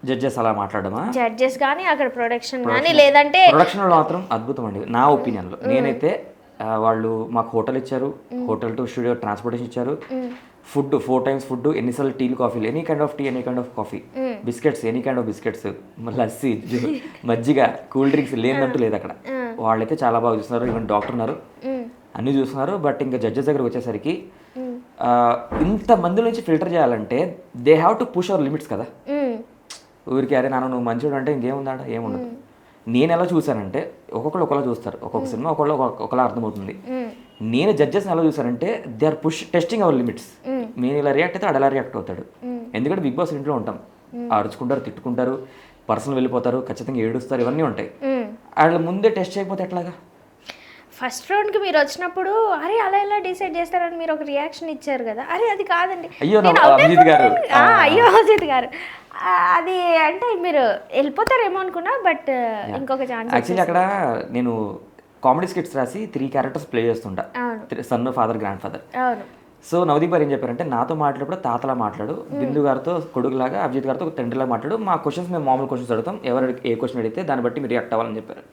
జడ్జెస్ అలా మాట్లాడమా? జడ్జెస్ కానీ అక్కడ ప్రొడక్షన్ కానీ లేదంటే ప్రొడక్షన్లో మాత్రం అద్భుతం అండి నా ఒపీనియన్లో. నేనైతే వాళ్ళు మాకు హోటల్ ఇచ్చారు, హోటల్ టు స్టూడియో ట్రాన్స్పోర్టేషన్ ఇచ్చారు, ఫుడ్ 4 times ఫుడ్, ఎన్నిసార్లు టీలు కాఫీలు, any kind of tea, any kind of coffee, biscuits, any kind of biscuits, lassi, మజ్జిగ, కూల్ డ్రింక్స్ లేదంటూ లేదు అక్కడ. వాళ్ళైతే చాలా బాగా చూస్తున్నారు. ఈవెన్ డాక్టర్ ఉన్నారు, అన్నీ చూస్తున్నారు. బట్ ఇంకా జడ్జెస్ దగ్గరకు వచ్చేసరికి ఇంత మంది నుంచి ఫిల్టర్ చేయాలంటే they have to push our limits కదా. ఊరికి అరే నాన్న నువ్వు మంచివాడు అంటే ఇంకేముందా, ఏముండదు. నేను ఎలా చూసానంటే ఒక్కొక్కరు ఒకలా చూస్తారు, ఒక్కొక్క సినిమా ఒకలా అర్థమవుతుంది. నేను జడ్జెస్ని ఎలా చూసానంటే they are testing our limits. నేను ఇలా రియాక్ట్ అయితే వాడు ఎలా రియాక్ట్ అవుతాడు. ఎందుకంటే బిగ్ బాస్ ఇంట్లో ఉంటాం, అరుచుకుంటారు, తిట్టుకుంటారు, పర్సనల్ వెళ్ళిపోతారు, ఖచ్చితంగా ఏడుస్తారు, ఇవన్నీ ఉంటాయి. వాళ్ళ ముందే టెస్ట్ చేయకపోతే ఎట్లాగా? ఫస్ట్ రౌండ్కి మీరు వచ్చినప్పుడు అరే అలా ఎలా డిసైడ్ చేస్తారని మీరు ఒక రియాక్షన్ ఇచ్చారు కదా, అరే అది కాదండి, అయ్యో అభిజిత్ గారు, అయ్యో అభిజిత్ గారు అది అంటే మీరు వెళ్ళిపోతారేమో అనుకున్నా, బట్ ఇంకొక ఛాన్స్. యాక్చువల్లీ అక్కడ నేను కామెడీ స్కిట్స్ రాసి 3 characters ప్లే చేస్తుంటా, son, father, grandfather. So Navdeep garu ఏం చెప్పారంటే నాతో మాట్లాడేటప్పుడు తాతలా మాట్లాడు, బిందు గారితో కొడుకులాగా, అభిజిత్ గారితో తండ్రిలాగా మాట్లాడు, మా క్వశ్చన్స్ మేము మామూలు క్వశ్చన్స్ అడుగుతాం, ఎవరు ఏ క్వశ్చన్ అడిగితే దాన్ని బట్టి మీరు రియాక్ట్ అవ్వాలని చెప్పారు.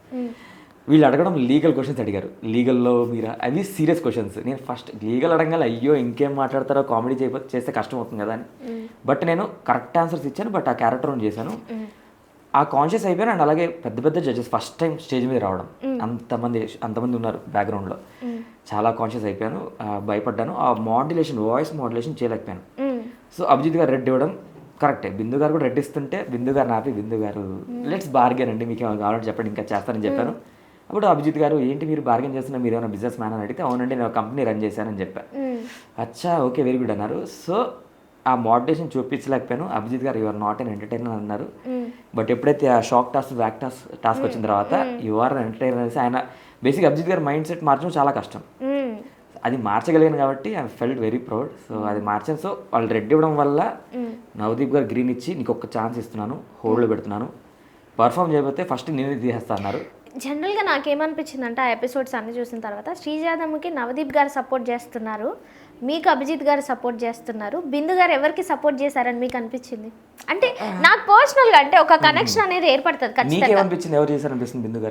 వీళ్ళు అడగడం లీగల్ క్వశ్చన్స్ అడిగారు, లీగల్లో మీరు అవి సీరియస్ క్వశ్చన్స్. నేను ఫస్ట్ లీగల్ అడగాలి, అయ్యో ఇంకేం మాట్లాడతారో, కామెడీ చేస్తే కష్టం అవుతుంది కదా అని. బట్ నేను కరెక్ట్ ఆన్సర్స్ ఇచ్చాను, బట్ ఆ క్యారెక్టర్ చేశాను. ఆ కాన్షియస్ అయిపోయాను. అండ్ అలాగే పెద్ద పెద్ద జడ్జెస్ ఫస్ట్ టైం స్టేజ్ మీద రావడం, అంతమంది ఉన్నారు బ్యాక్గ్రౌండ్లో, చాలా కాన్షియస్ అయిపోయాను, భయపడ్డాను. ఆ వాయిస్ మాడ్యులేషన్ చేయలేకపోయాను. సో అభిజిత్ గారు రెడ్ ఇవ్వడం కరెక్టే, బిందు గారు కూడా రెడ్ ఇస్తుంటే బిందు గారు నాపి, బిందు గారు లెట్స్ బార్గెన్ అండి, మీకు ఏమైనా కావాలంటే చెప్పండి ఇంకా చేస్తానని చెప్పాను. అప్పుడు అభిజిత్ గారు ఏంటి మీరు బార్గెన్ చేస్తున్నారు, మీరు ఏమైనా బిజినెస్ మ్యాన్ అని అడిగితే అవునండి నేను కంపెనీ రన్ చేశానని చెప్పాను. అచ్చా ఓకే వెరీ గుడ్ అన్నారు. సో ఆ మోటివేషన్ చూపించలేకపోయాను. అభిజిత్ గారు యువర్ నాట్ ఎన్ ఎంటర్టైనర్ అన్నారు. బట్ ఎప్పుడైతే ఆ షాక్ టాస్క్ వచ్చిన తర్వాత యువర్ ఎంటర్టైనర్ అనేసి ఆయన బేసిక్ అభిజిత్ గారి మైండ్ సెట్ మార్చడం చాలా కష్టం. అది మార్చగలిగాను కాబట్టి I felt very proud. So అది మార్చాను. సో వాళ్ళు రెడ్ ఇవ్వడం వల్ల నవదీప్ గారు గ్రీన్ ఇచ్చి నీకు ఒక్క ఛాన్స్ ఇస్తున్నాను, హోల్డ్లో పెడుతున్నాను, పర్ఫామ్ చేయకపోతే ఫస్ట్ నేనే తీసేస్తా అన్నారు. జనరల్గా నాకేమనిపించింది అంటే ఆ ఎపిసోడ్స్ అన్ని చూసిన తర్వాత శ్రీజాదమ్మకి నవదీప్ గారు సపోర్ట్ చేస్తున్నారు, మీకు అభిజిత్ గారు సపోర్ట్ చేస్తున్నారు, బిందు గారు ఎవరికి సపోర్ట్ చేశారని మీకు అనిపించింది? అంటే నాకు పర్సనల్గా అంటే ఒక కనెక్షన్ అనేది ఏర్పడుతుంది ఖచ్చితంగా. ఎవరు చేశారనిపిస్తుంది? బిందు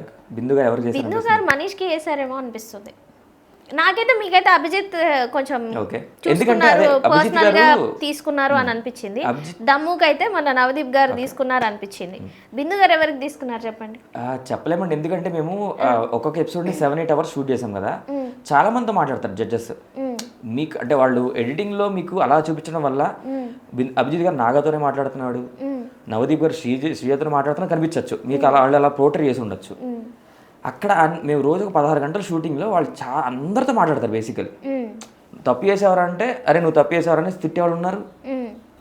గారు ఎవరు చేశారు? బిందు గారు మనీష్కి చేశారేమో అనిపిస్తుంది నాకైతే. మీకైతే అభిజిత్ కొంచెం చూసుకున్నారు, పర్సనల్ గా తీసుకున్నారు అని అనిపించింది. దమ్ముకి అయితే మన నవదీప్ గారు తీసుకున్నారు అనిపించింది. బిందు గారు ఎవరికి తీసుకున్నారు చెప్పండి? చెప్పలేమండి, ఎందుకంటే మేము ఒక్కొక్క ఎపిసోడ్ ని 7-8 hours షూట్ చేసాం కదా. చాలా మందితో మాట్లాడతారు జడ్జెస్. మీకు అంటే వాళ్ళు ఎడిటింగ్ లో మీకు అలా చూపించడం వల్ల అభిజిత్ గారు నాగాతోనే మాట్లాడుతున్నాడు, నవదీప్ గారు శ్రీజతో మాట్లాడుతున్నా కనిపించవచ్చు మీకు, అలా వాళ్ళు అలా పోర్ట్రే చేసి ఉండొచ్చు. అక్కడ మేము రోజుకు 16 గంటల షూటింగ్లో వాళ్ళు అందరితో మాట్లాడతారు. బేసికలీ తప్పు చేసేవారంటే అరే నువ్వు తప్పు చేసేవారని తిట్టేవాళ్ళు ఉన్నారు,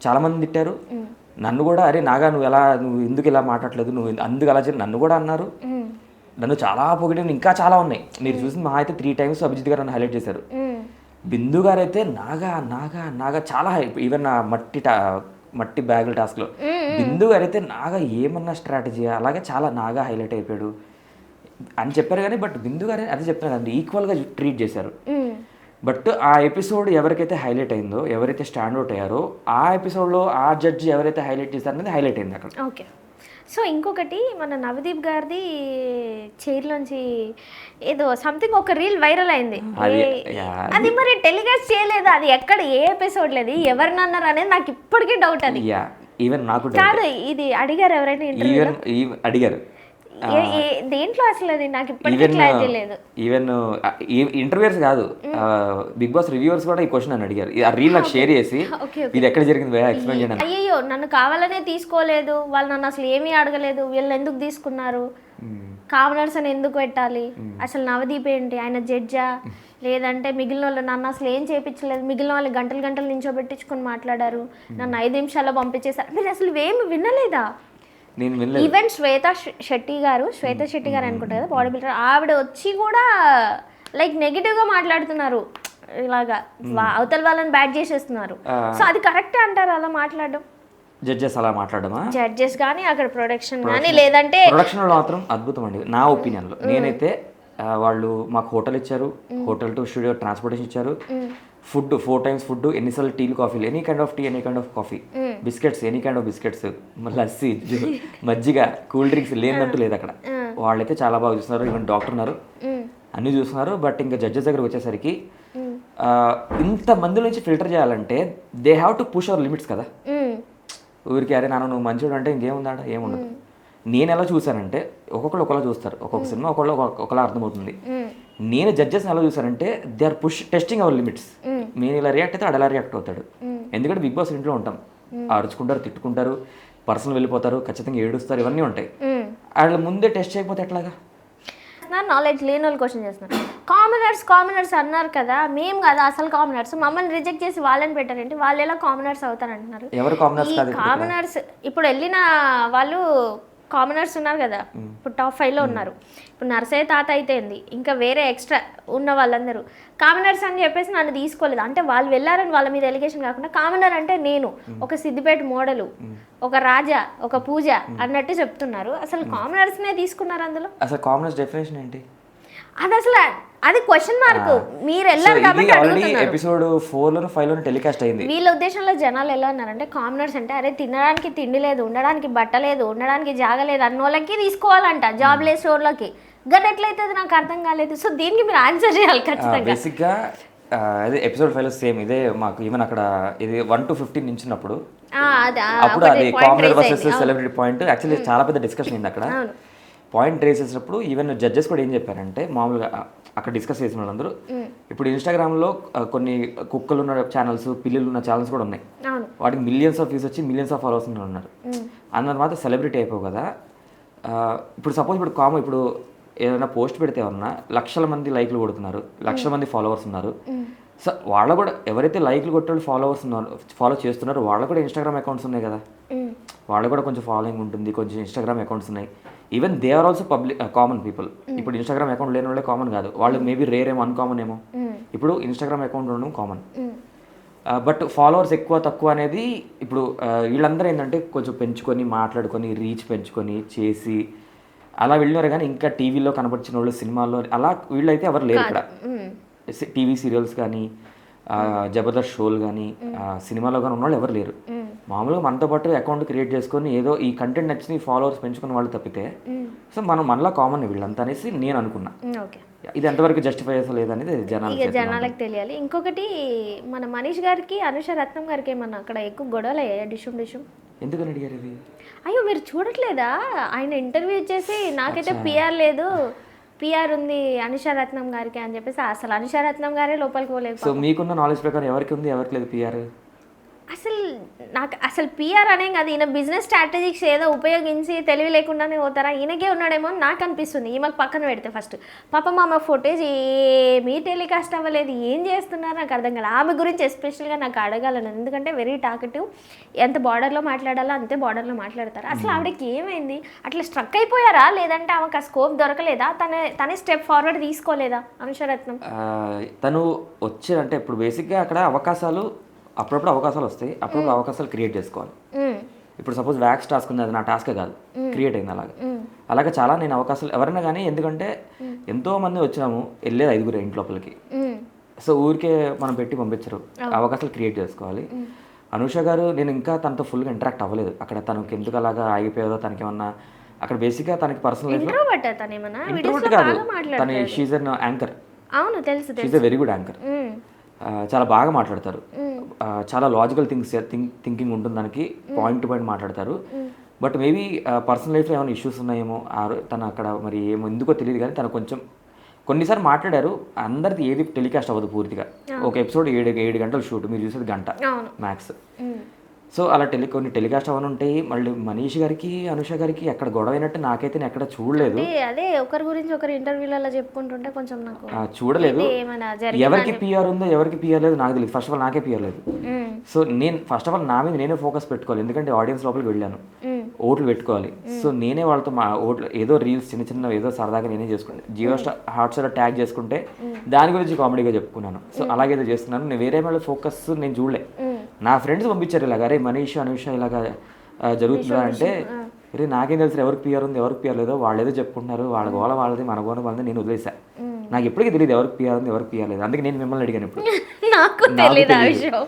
చాలామంది తిట్టారు. నన్ను కూడా అరే నాగా నువ్వు ఎందుకు ఇలా మాట్లాడలేదు, నువ్వు అందుకు అలా చేయాలి నన్ను కూడా అన్నారు. నన్ను చాలా పొగిడిన ఇంకా చాలా ఉన్నాయి. మీరు చూసిన మా అయితే 3 times అభిజిత్ గారు నన్ను హైలైట్ చేశారు. బిందు గారు అయితే నాగా నాగా నాగా చాలా ఈవెన్ నా మట్టి బ్యాగుల టాస్క్లో బిందు గారు అయితే నాగా ఏమన్నా స్ట్రాటజీ అలాగే చాలా నాగా హైలైట్ అయిపోయాడు అని చెప్పారు. కానీ బట్ బిందు గారు అదే చెప్తున్నారు కదండి, ఈక్వల్గా ట్రీట్ చేశారు. బట్ ఆ ఎపిసోడ్ ఎవరికైతే హైలైట్ అయిందో, ఎవరైతే స్టాండ్అవుట్ అయ్యారో ఆ ఎపిసోడ్లో ఆ జడ్జి ఎవరైతే హైలైట్ చేశారనేది హైలైట్ అయింది అక్కడ. ఓకే. సో ఇంకొకటి మన నవదీప్ గారిది చైర్లోంచి ఏదో సంథింగ్ ఒక రీల్ వైరల్ అయింది, అది మరి టెలికాస్ట్ చేయలేదు, అది ఎక్కడ ఏ ఎపిసోడ్ లేదు, ఎవరిని అన్నారు అనేది నాకు ఇప్పటికీ డౌట్. అది ఈవెన్ నాకు కాదు, ఇది అడిగారు ఎవరైనా ఇంటర్వ్యూలో? అడిగారు దేంట్లో అసలు అది నాకు ఇప్పటికీ క్లారిటీ లేదు. ఈవెన్ ఇంటర్వ్యూర్స్ కాదు, బిగ్ బాస్ రివ్యూవర్స్ కూడా ఈ క్వశ్చన్ అని అడిగారు. ఆ రీల్ నాకు షేర్ చేసి ఇది ఎక్కడ జరిగింది ఎక్స్ప్లెయిన్ చేయండి. అయ్యో నన్ను కావాలనే తీసుకోలేదు, వాళ్ళు నన్ను అసలు ఏమీ అడగలేదు, వీళ్ళు ఎందుకు తీసుకున్నారు, కామనర్స్ అని ఎందుకు పెట్టాలి, అసలు నవదీప్ ఏంటి, ఆయన జడ్జా లేదంటే మిగిలిన వాళ్ళు నన్ను అసలు ఏం చేయించలేదు, మిగిలిన వాళ్ళు గంటలు గంటలు నించోబెట్టించుకొని మాట్లాడారు, నన్ను 5 నిమిషాల్లో పంపించేశారు, మీరు అసలు ఏమి వినలేదా? ఈవెన్ శ్వేత శెట్టి గారు అనుకుంటా కదా బాడీ బిల్డర్, ఆవిడ వచ్చి కూడా లైక్ నెగిటివ్గా మాట్లాడుతున్నారు, ఇలాగా అవతల వాళ్ళని బ్యాడ్ చేసేస్తున్నారు. సో అది కరెక్టే అంటారు అలా మాట్లాడడం? జడ్జెస్ అలా మాట్లాడమా? జడ్జెస్ కానీ అక్కడ ప్రొడక్షన్ కానీ లేదంటే ప్రొడక్షన్ మాత్రం అద్భుతం అండి నా ఒపీనియన్లో. నేనైతే వాళ్ళు మాకు హోటల్ ఇచ్చారు, హోటల్ టు స్టూడియో ట్రాన్స్పోర్టేషన్ ఇచ్చారు, ఫుడ్ 4 times ఫుడ్, ఎన్నిసార్లు టీలు కాఫీలు, any kind of tea, any kind of coffee, biscuits, any kind of biscuits, lassi, మజ్జిగ, కూల్ డ్రింక్స్ లేదంటూ లేదు అక్కడ. వాళ్ళైతే చాలా బాగా చూస్తున్నారు, ఈవెన్ డాక్టర్ ఉన్నారు, అన్నీ చూస్తున్నారు. బట్ ఇంకా జడ్జెస్ దగ్గరకు వచ్చేసరికి ఇంత మంది నుంచి ఫిల్టర్ చేయాలంటే they have to push our limits కదా. ఊరికి అరే నాన్న నువ్వు మంచివాడు అంటే ఇంకేముందా, ఏముండదు. నేను ఎలా చూసానంటే ఒక్కొక్కరు ఒకలా చూస్తారు, ఒక్కొక్క సినిమా ఒకలా అర్థమవుతుంది. నేను జడ్జెస్ ఎలా చూసానంటే they are testing our limits. నేను ఇలా రియాక్ట్ అయితే అడలా రియాక్ట్ అవుతాడు. ఎందుకంటే బిగ్ బాస్ ఇంట్లో ఉంటాం, అరుచుకుంటారు, తిట్టుకుంటారు, పర్సనల్ వెళ్ళిపోతారు, ఖచ్చితంగా ఏడుస్తారు, ఇవన్నీ ఉంటాయి. వాళ్ళ ముందే టెస్ట్ చేయకపోతే ఎట్లాగా? నాలెడ్జ్ లేని వాళ్ళు క్వశ్చన్ చేస్తున్నారు. కామనర్స్ అన్నారు కదా, మేము కదా అసలు కామనర్స్, మమ్మల్ని రిజెక్ట్ చేసి వాళ్ళని పెట్టారంటే వాళ్ళు ఎలా కామనర్స్ అవుతారంటున్నారు. ఎవరు కామనర్స్ ఇప్పుడు వెళ్ళిన వాళ్ళు కామనర్స్ ఉన్నారు కదా, ఇప్పుడు టాప్ 5లో ఉన్నారు. ఇప్పుడు నర్సయ్య తాత అయితే ఇంకా వేరే ఎక్స్ట్రా ఉన్న వాళ్ళందరూ కామనర్స్ అని చెప్పేసి నన్ను తీసుకోలేదు. అంటే వాళ్ళు వెళ్ళారని వాళ్ళ మీద ఎలిగేషన్ కాకుండా కామనర్ అంటే నేను, ఒక సిద్దిపేట మోడలు, ఒక రాజా, ఒక పూజ అన్నట్టు చెప్తున్నారు. అసలు కామనర్స్నే తీసుకున్నారు అందులో. అసలు కామనర్స్ డెఫినేషన్ ఏంటి? అది అసలు అది క్వశ్చన్ మార్క్. మీరు వెళ్ళారు కాబట్టి అడుగుతున్నారు. ఎపిసోడ్ 4లో 5లో టెలికాస్ట్ అయింది. వీళ్ళ ఉద్దేశంలో జనాలు ఎలా ఉన్నారంటే కామనర్స్ అంటే అరే తినడానికి తిండి లేదు, ఉండడానికి బట్ట లేదు, ఉండడానికి జాగలేదు అన్న వాళ్ళకి తీసుకోవాలంట, జాబ్ లేదు స్టోర్లోకి. గట్ ఎట్లయితే నాకు అర్థం కాలేదు. సో దీనికి మీరు ఆన్సర్ చేయాలి ఖచ్చితంగా. బేసిక్గా అదే ఎపిసోడ్ 5లో సేమ్ ఇదే మాకు ఈవెన్ అక్కడ ఇది 1 to 15 నించినప్పుడు అప్పుడు అది commoner versus celebrity point actually చాలా పెద్ద డిస్కషన్ అయింది అక్కడ. పాయింట్ రేస్ చేసినప్పుడు ఈవెన్ జడ్జెస్ కూడా ఏం చెప్పారంటే మామూలుగా అక్కడ డిస్కస్ చేసిన వాళ్ళందరూ ఇప్పుడు ఇన్స్టాగ్రామ్లో కొన్ని కుక్కలు ఉన్న ఛానల్స్, పిల్లలు ఉన్న ఛానల్స్ కూడా ఉన్నాయి, వాటికి మిలియన్స్ ఆఫ్ వ్యూస్ వచ్చి మిలియన్స్ ఆఫ్ ఫాలోవర్స్ ఉన్నారు. అందరి మాత్రం సెలబ్రిటీ అయిపోవు కదా. ఇప్పుడు సపోజ్ ఇప్పుడు ఏదైనా పోస్ట్ పెడితే ఏమన్నా లక్షల మంది లైక్లు కొడుతున్నారు, లక్షల మంది ఫాలోవర్స్ ఉన్నారు. సో వాళ్ళ కూడా ఎవరైతే లైక్లు కొట్టే ఫాలోవర్స్ ఉన్నారు, ఫాలో చేస్తున్నారో వాళ్ళకు కూడా ఇన్స్టాగ్రామ్ అకౌంట్స్ ఉన్నాయి కదా, వాళ్ళు కూడా కొంచెం ఫాలోయింగ్ ఉంటుంది, కొంచెం ఇన్స్టాగ్రామ్ అకౌంట్స్ ఉన్నాయి. Even they are also common people. ఇప్పుడు ఇన్స్టాగ్రామ్ అకౌంట్ లేని వాళ్ళే కామన్ కాదు, వాళ్ళు మేబీ రేర్ ఏమో అన్కామన్ ఏమో. ఇప్పుడు ఇన్స్టాగ్రామ్ అకౌంట్ ఉండడం కామన్, బట్ ఫాలోవర్స్ ఎక్కువ తక్కువ అనేది ఇప్పుడు వీళ్ళందరూ ఏంటంటే కొంచెం పెంచుకొని మాట్లాడుకొని రీచ్ పెంచుకొని చేసి అలా వెళ్ళినారు. కానీ ఇంకా టీవీలో కనపరిచిన వాళ్ళు, సినిమాల్లో అలా వీళ్ళైతే ఎవరు లేరు ఇక్కడ. టీవీ సీరియల్స్ కానీ, జబర్దస్త్ షోలు కానీ, సినిమాలో కానీ ఉన్నవాళ్ళు ఎవరు లేరు. మామూలుగా మనతో పాటు అకౌంట్ క్రియేట్ చేసుకొని ఏదో ఈ కంటెంట్ నచ్చిన ఫాలోవర్స్ పెంచుకున్న వాళ్ళు తప్పితే సో మనలా కామన్ వీళ్ళంతా అనేసి నేను అనుకున్నా. ఇది ఎంతవరకు జస్టిఫై చేస్తా లేదనేది జనాలకు తెలియాలి. ఇంకొకటి మన మనీష్ గారికి, అనుష రత్నం గారికి ఏమన్నా అక్కడ ఎక్కువ గొడవలు అయ్యాయి, డిషుమ్ ఎందుకని అడిగారు ఇది? అయ్యో మీరు చూడట్లేదా? ఆయన ఇంటర్వ్యూ ఇచ్చేసి నాకైతే పిఆర్ లేదు, పిఆర్ ఉంది అనుషారత్నం గారికి అని చెప్పేసి అసలు అనుషారత్నం గారే లోపలికి పోలేదు. సో మీకున్న నాలెడ్జ్ ప్రకారం ఎవరికి ఉంది, ఎవరికి లేదు పిఆర్? అసలు పిఆర్ అనే కాదు, ఈయన బిజినెస్ స్ట్రాటజీస్ ఏదో ఉపయోగించి తెలివి లేకుండానే పోతారా, ఈయనకే ఉన్నాడేమో అని నాకు అనిపిస్తుంది. ఈమెకు పక్కన పెడితే ఫస్ట్ పాప మామ ఫుటేజ్ ఏమీ టెలికాస్ట్ అవ్వలేదు, ఏం చేస్తున్నారో నాకు అర్థం కాలేదు. ఆమె గురించి ఎస్పెషల్గా నాకు అడగాలను, ఎందుకంటే వెరీ టాకటివ్, ఎంత బార్డర్లో మాట్లాడాలో అంతే బార్డర్లో మాట్లాడతారు. అసలు ఆవిడకి ఏమైంది, అట్లా స్ట్రక్ అయిపోయారా, లేదంటే ఆమెకు ఆ స్కోప్ దొరకలేదా, తనే స్టెప్ ఫార్వర్డ్ తీసుకోలేదా అనుషరత్నం? తను వచ్చారంటే ఇప్పుడు బేసిక్గా అక్కడ అవకాశాలు అప్పుడప్పుడు అవకాశాలు వస్తాయి, అప్పుడప్పుడు అవకాశాలు క్రియేట్ చేసుకోవాలి. ఇప్పుడు సపోజ్ వ్యాక్స్ టాస్క్ ఉంది, అది నా టాస్కే కాదు, క్రియేట్ అయింది. అలాగే చాలా నేను అవకాశాలు ఎవరైనా కానీ, ఎందుకంటే ఎంతో మంది వచ్చినాము, వెళ్ళేది 5 ఇంట్లోపలికి. సో ఊరికే మనం పెట్టి పంపించరు, అవకాశాలు క్రియేట్ చేసుకోవాలి. అనుష గారు నేను ఇంకా తనతో ఫుల్గా ఇంటరాక్ట్ అవ్వలేదు అక్కడ. తనకి ఎందుకు అలాగా ఆగిపోయేదో, తనకి ఏమన్నా అక్కడ బేసిక్గా తనకి పర్సనల్ లైఫ్ ఇంట్రోవర్ట్ కాదు, తన షీజ్ అన్ యాంకర్. అవును తెలుసు, she's a very good anchor. చాలా బాగా మాట్లాడతారు, చాలా లాజికల్ థింకింగ్ ఉంటుంది దానికి, పాయింట్ టు పాయింట్ మాట్లాడతారు. బట్ మేబీ పర్సనల్ లైఫ్లో ఏమైనా ఇష్యూస్ ఉన్నాయేమో, తను అక్కడ మరి ఏమో ఎందుకో తెలియదు. కానీ తను కొంచెం కొన్నిసార్లు మాట్లాడారు, అందరిది ఏది టెలికాస్ట్ అవ్వదు పూర్తిగా. ఒక ఎపిసోడ్ 7 గంటలు షూట్, మీరు చూసేది గంట మ్యాక్స్. సో అలా కొన్ని టెలికాస్ట్ అవన్నీ ఉంటాయి. మళ్ళీ మనీష్ గారికి అనుష గారికి ఎక్కడ గొడవ అయినట్టు నాకైతే నేను ఎక్కడ చూడలేదు. అదే ఒకరి గురించి ఒకరు ఇంటర్వ్యూలలో చెప్పుకుంటుంటే కొంచెం నాకు చూడలేదు. ఏమైనా ఎవరికి పిఆర్ ఉందో ఎవరికి పిఆర్ లేదు నాకు తెలియదు. ఫస్ట్ ఆఫ్ ఆల్ నాకే పిఆర్ లేదు. సో నేను ఫస్ట్ ఆఫ్ ఆల్ నా మీద నేనే ఫోకస్ పెట్టుకోవాలి, ఎందుకంటే ఆడియన్స్ లోపలికి వెళ్ళాను, ఓట్లు పెట్టుకోవాలి. సో నేనే వాళ్ళతో మా ఓట్లు ఏదో రీల్స్ చిన్న చిన్న ఏదో సరదాగా నేనే చేసుకుంటే జియో హాట్స్టార్ ట్యాగ్ చేసుకుంటే దాని గురించి కామెడీగా చెప్పుకున్నాను. సో అలాగేదో చేస్తున్నాను. నేను వేరే వాళ్ళ ఫోకస్ నేను చూడలే. నా ఫ్రెండ్స్ పంపించారు ఇలాగ, అరే మనీష్ అనుష ఇలాగా జరుగుతుందా అంటే, అరే నాకేం తెలుసు ఎవరికి పిఆర్ ఉంది ఎవరికి పిఆర్ లేదో, వాళ్ళు ఏదో చెప్పుకుంటున్నారు, వాళ్ళ గోల వాళ్ళది మన గోల వాళ్ళది, నేను వదిలేసా. నాకు ఎప్పటికీ తెలియదు ఎవరికి పిఆర్ ఉంది ఎవరికి పిఆర్ లేదు. అందుకే నేను మిమ్మల్ని అడిగాను ఇప్పుడు. నాకు తెలియదు ఆ విషయం.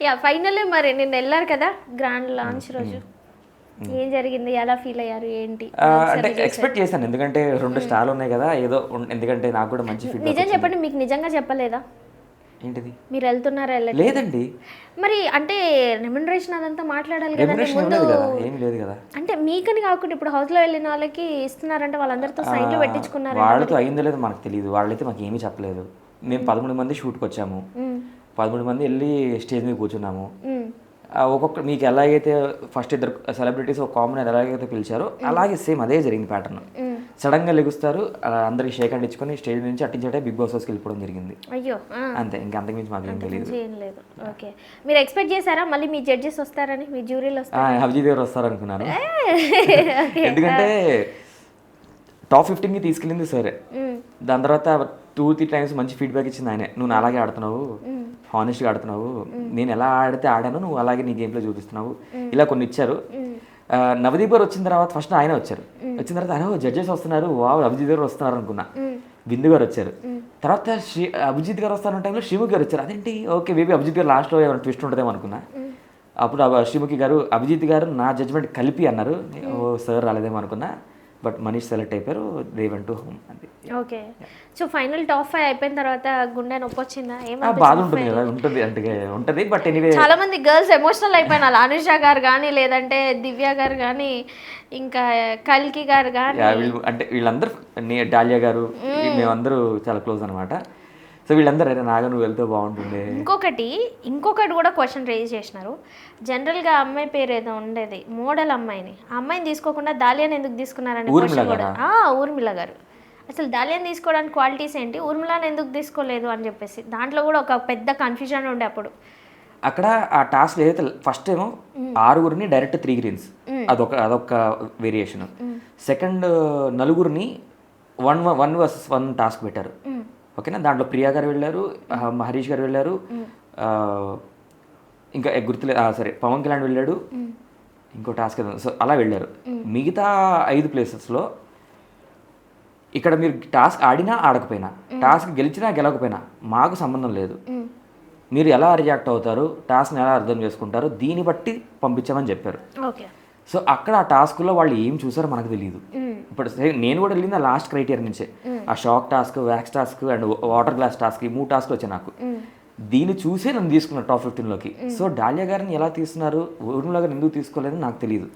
యా ఫైనల్లీ మరి నిన్న వెళ్ళారు కదా గ్రాండ్ లాంచ్ రోజు, ఏం జరిగింది, ఎలా ఫీల్ అయ్యారు ఏంటి? అంటే ఎక్స్పెక్ట్ చేశాను, ఎందుకంటే 2 స్టార్లు ఉన్నాయి కదా ఏదో, ఎందుకంటే నాకు కూడా మంచి ఫీడ్బ్యాక్. నిజం చెప్పండి, మీకు నిజంగా చెప్పలేదా ఏంటిది మీరు వెళ్తున్నారా? లేదండి. మరి అంటే రెమ్యునరేషన్ అదంతా మాట్లాడాలి కదా రెమ్యునరేషన్ ముందు. లేదు కదా, ఏం లేదు కదా. అంటే మీకని కాకుండా ఇప్పుడు హౌస్ లో వెళ్ళిన వాళ్ళకి ఇస్తున్నారంటే వాళ్ళందరితో సైన్లు పెట్టించుకున్నారు. వాళ్ళతో అయిందో లేదో మనకు తెలియదు, వాళ్ళైతే మాకు ఏమీ చెప్పలేదు. మేము 13 మంది షూట్కి వచ్చాము, 13 మంది వెళ్ళి స్టేజ్ మీద కూర్చున్నాము. ఒక్కొక్క మీకు ఎలాగైతే ఫస్ట్ 2 సెలబ్రిటీస్ ఒక కామన్ ఎలాగైతే పిలిచారో అలాగే సేమ్ అదే జరిగింది ప్యాటర్న్. సడన్గా లెగుస్తారు, అందరికి షేక్ హ్యాండ్ ఇచ్చుకొని స్టేజ్ నుంచి అట్టించే బిగ్ బాస్ హౌస్కి వెళ్ళిపోవడం జరిగింది. అయ్యో అంతే, ఇంకా అంతకుమించి మాకు ఏం తెలియదు. ఓకే, మీరు ఎక్స్పెక్ట్ చేశారా మళ్ళీ మీ జడ్జెస్ వస్తారని, మీ జ్యూరీలు వస్తారా? అభిజిత్ గారు వస్తారు అనుకున్నాను, ఎందుకంటే టాప్ 15కి తీసుకెళ్ళింది సరే. దాని తర్వాత 2-3 టైమ్స్ మంచి ఫీడ్బ్యాక్ ఇచ్చింది ఆయనే, నువ్వు అలాగే ఆడుతున్నావు, హానెస్ట్గా ఆడుతున్నావు, నేను ఎలా ఆడితే ఆడాను నువ్వు అలాగే నీ గేమ్లో చూపిస్తున్నావు, ఇలా కొన్ని ఇచ్చారు. నవదీప్ గారు వచ్చిన తర్వాత ఫస్ట్ ఆయన వచ్చారు, వచ్చిన తర్వాత ఆయన జడ్జెస్ వస్తున్నారు, వావ్ అభిజిత్ గారు వస్తున్నారు అనుకున్నా. బిందు గారు వచ్చారు, తర్వాత అభిజిత్ గారు వస్తున్న టైంలో శ్రీముఖి గారు వచ్చారు. అదేంటి ఓకే మేబీ అభిజిత్ గారు లాస్ట్లో ఏమైనా ట్విస్ట్ ఉంటుందేమో అనుకున్నా. అప్పుడు శ్రీముఖి గారు అభిజిత్ గారు నా జడ్జ్మెంట్ కలిపి అన్నారు. ఓ సార్ రాలేదేమో అనుకున్నా, బట్ మనీష్ సెలెక్ట్ అయిపోయారు, దే వెంట్ టు హోమ్. అంతే. ఓకే, సో ఫైనల్ టాప్ 5 అయిపోయిన తర్వాత గుండె నొప్పి వచ్చిందా? బాధ ఉంటుంది కదా, ఉంటుంది అంటే ఉంటుంది, బట్ ఎనీవే చాలా మంది గర్ల్స్ ఎమోషనల్ అయిపోయినారు. అనుష గారు కానీ, లేదంటే దివ్య గారు కానీ, ఇంకా కల్కి గారు కానీ, అంటే వీళ్ళందరూ డాలియా గారు మేమందరూ చాలా క్లోజ్ అనమాట. సో వీళ్ళందరూ అయితే నాగా నువ్వు వెళ్తే బాగుంటుంది. ఇంకొకటి కూడా క్వశ్చన్ రేజ్ చేసినారు. జనరల్గా అమ్మాయి పేరు ఏదో ఉండేది, మోడల్ అమ్మాయిని, ఆ అమ్మాయిని తీసుకోకుండా దాలియాని ఎందుకు తీసుకున్నారని క్వశ్చన్ కూడా. ఊర్మిళ గారు, అసలు దాలియాని తీసుకోవడానికి క్వాలిటీస్ ఏంటి, ఊర్మిళని ఎందుకు తీసుకోలేదు అని చెప్పేసి దాంట్లో కూడా ఒక పెద్ద కన్ఫ్యూజన్ ఉండే. అప్పుడు అక్కడ ఆ టాస్క్ ఏదైతే ఫస్ట్ ఏమో 6 డైరెక్ట్ 3 గ్రీన్స్, అదొక వేరియేషన్. సెకండ్ 4 1 vs 1 టాస్క్ పెట్టారు. ఓకేనా, దాంట్లో ప్రియా గారు వెళ్ళారు, హరీష్ గారు వెళ్ళారు, ఇంకా గుర్తులేదు సరే పవన్ కళ్యాణ్ వెళ్ళాడు, ఇంకో టాస్క్. సో అలా వెళ్ళారు. మిగతా 5 ప్లేసెస్లో ఇక్కడ మీరు టాస్క్ ఆడినా ఆడకపోయినా, టాస్క్ గెలిచినా గెలవకపోయినా మాకు సంబంధం లేదు. మీరు ఎలా రియాక్ట్ అవుతారు, టాస్క్ని ఎలా అర్థం చేసుకుంటారు, దీన్ని బట్టి పంపించామని చెప్పారు. సో అక్కడ ఆ టాస్క్లో వాళ్ళు ఏం చూసారో మనకు తెలియదు. ఇప్పుడు నేను కూడా వెళ్ళింది ఆ లాస్ట్ క్రైటీరియా నుంచే, ఆ shock task, wax task and water glass task, ఈ 3 టాస్క్లు వచ్చాయి నాకు. దీన్ని చూసే నన్ను తీసుకున్నారు టాప్ 15లోకి. సో డాలియా గారిని ఎలా తీస్తున్నారు, ఊర్మిళ గారిని ఎందుకు తీసుకోలేదని నాకు తెలియదు.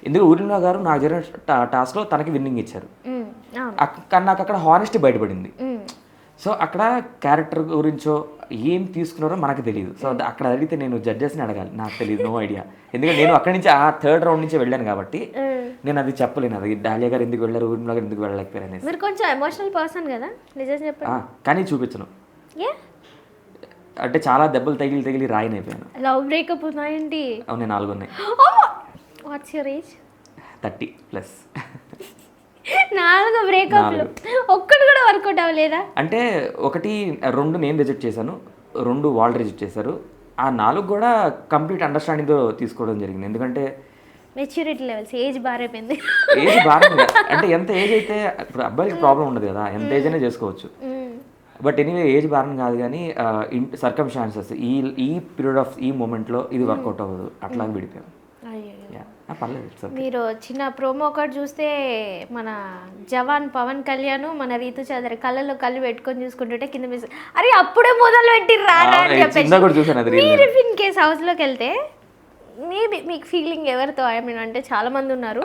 ఎందుకు ఊర్మిళ గారు నాకు జరిగిన టాస్క్లో తనకి విన్నింగ్ ఇచ్చారు, కానీ నాకు అక్కడ హానెస్టీ బయటపడింది. సో అక్కడ క్యారెక్టర్ గురించో ఏం తీసుకున్నారో మనకు తెలియదు. సో అక్కడ అడిగితే నేను జడ్జెస్ని అడగాలి, నాకు తెలియదు, నో ఐడియా. ఎందుకంటే నేను అక్కడి నుంచి ఆ 3rd రౌండ్ నుంచి వెళ్ళాను కాబట్టి నేను అది చెప్పలేను, అది డాలియా గారు ఎందుకు వెళ్ళారు, ఊర్మిళ గారు ఎందుకు వెళ్ళలేకపోయారు అనేసి. మీరు కొంచెం ఎమోషనల్ పర్సన్ కదా, నిజం చెప్పండి. కానీ చూపించను, అంటే చాలా దెబ్బలు తగిలి రాయినైపోయాను. లవ్ బ్రేకప్ ఉన్నాయండి? అవును, 4 ఉన్నాయి. What's your age? 30+. 4 బ్రేకప్లు, ఒక్కటి కూడా వర్కౌట్ అవ్వలేదా? అంటే 2 నేను రిజెక్ట్ చేశాను, 2 వాళ్ళు రిజెక్ట్ చేశారు. ఆ 4 కూడా కంప్లీట్ అండర్స్టాండింగ్తో తీసుకోవడం జరిగింది. ఎందుకంటే మెచ్యూరిటీ లెవెల్స్, ఏజ్ బారైపోయింది. ఏజ్ బాగా, అంటే ఎంత ఏజ్ అయితే ఇప్పుడు అబ్బాయికి ప్రాబ్లం ఉండదు కదా, ఎంత ఏజ్ అయినా చేసుకోవచ్చు. బట్ ఎనీవే ఏజ్ బారం కాదు, కానీ సర్కమ్స్టాన్సెస్ ఈ పీరియడ్ ఆఫ్ ఈ మూమెంట్లో ఇది వర్కౌట్ అవ్వదు, అట్లా విడిపోయాం. పర్లేదు. మీరు చిన్న ప్రోమో ఒకటి చూస్తే మన జవాన్ పవన్ కళ్యాణ్ మన రీతు చౌదరి కళ్ళలో కళ్ళు పెట్టుకొని చూసుకుంటుంటే కింద మీద అరే అప్పుడే మొదలు పెట్టిర్రా అని చెప్పేసి మీరు ఇన్ కేస్ హౌస్లోకి వెళ్తే మేబీ మీకు ఫీలింగ్ ఎవరితో, ఐ మీన్ అంటే చాలా మంది ఉన్నారు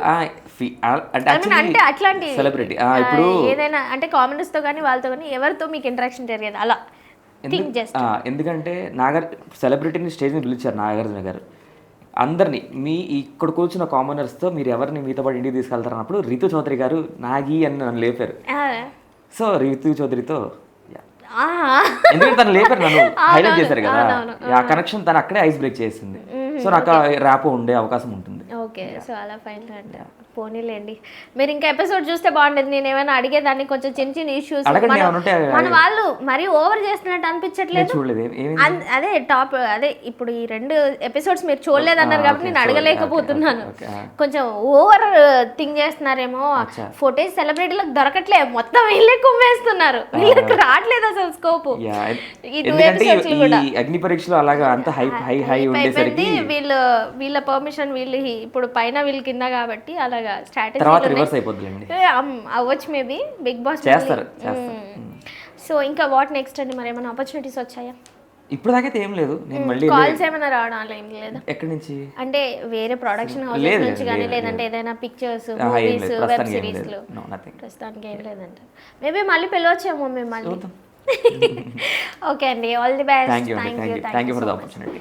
అంటే అట్లాంటి సెలబ్రిటీ ఇప్పుడు ఏదైనా అంటే కామెంట్స్తో కానీ వాళ్ళతో కానీ ఎవరితో మీకు ఇంటరాక్షన్ జరిగేది అలా థింక్ జస్ట్. ఎందుకంటే సెలబ్రిటీని స్టేజ్ మీద పిలిచారు నాగార్జున గారు, అందరినీ మీ ఇక్కడ కూర్చున్న కామనర్స్తో మీరు ఎవరిని మీతో పాటు ఇంటికి తీసుకెళ్తారు అన్నప్పుడు రితు చౌదరి గారు నాగి అని నన్ను లేపారు. సో రితు చౌదరితో ఎందుకంటే తను లేపారు, నన్ను హైలైట్ చేశారు కదా, ఆ కనెక్షన్ తను అక్కడే ఐస్ బ్రేక్ చేసింది. సో నాకు ర్యాపో ఉండే అవకాశం ఉంటుంది. ఓకే, సో అలా ఫైన్ అంటే పోనీలేండి. మీరు ఇంకా ఎపిసోడ్ చూస్తే బాగుండేది. నేను ఏమైనా అడిగేదాన్ని కొంచెం చిన్న చిన్న ఇష్యూస్ మన వాళ్ళు మరీ ఓవర్ చేస్తున్నట్టు అనిపించట్లేదు. చూడలేదు అదే టాప్ అదే ఇప్పుడు ఈ 2 ఎపిసోడ్స్ మీరు చూడలేదన్నారు కాబట్టి నేను అడగలేకపోతున్నాను. కొంచెం ఓవర్ థింక్ చేస్తున్నారేమో, ఫుటేజ్ సెలబ్రిటీలకు దొరకట్లే, మొత్తం వీళ్ళే కుమ్మేస్తున్నారు, వీళ్ళకి రావట్లేదు అసలు స్కోప్. ఈ 2 ఎపిసోడ్స్ కూడా అగ్ని పరీక్షలో అలాగా అంత హై ఉండేసరికి వీళ్ళ పర్మిషన్ వీళ్ళు ఇప్పుడు పైన వీళ్ళు కింద కాబట్టి అలాగా స్ట్రాటజీ అవ్వచ్చు మేబీ బిగ్ బాస్ చేస్తారు. సో ఇంకా వాట్ నెక్స్ట్ అండి, మరి ఏమైనా ఆపర్చునిటీస్ వచ్చాయా? ఇప్పుడు దాకైతే ఏం లేదు. నేను మళ్ళీ కాల్స్ ఏమైనా రావడం ఏం లేదు ఎక్కడి నుంచి అంటే వేరే ప్రొడక్షన్ హౌసెస్ నుంచి కానీ లేదంటే ఏదైనా పిక్చర్స్ మూవీస్ వెబ్ సిరీస్ లో ప్రస్తుతానికి ఏం లేదంటే మేబీ మళ్ళీ పిలవచ్చేమో మిమ్మల్ని. ఓకే అండి, all the best. Thank you for the opportunity.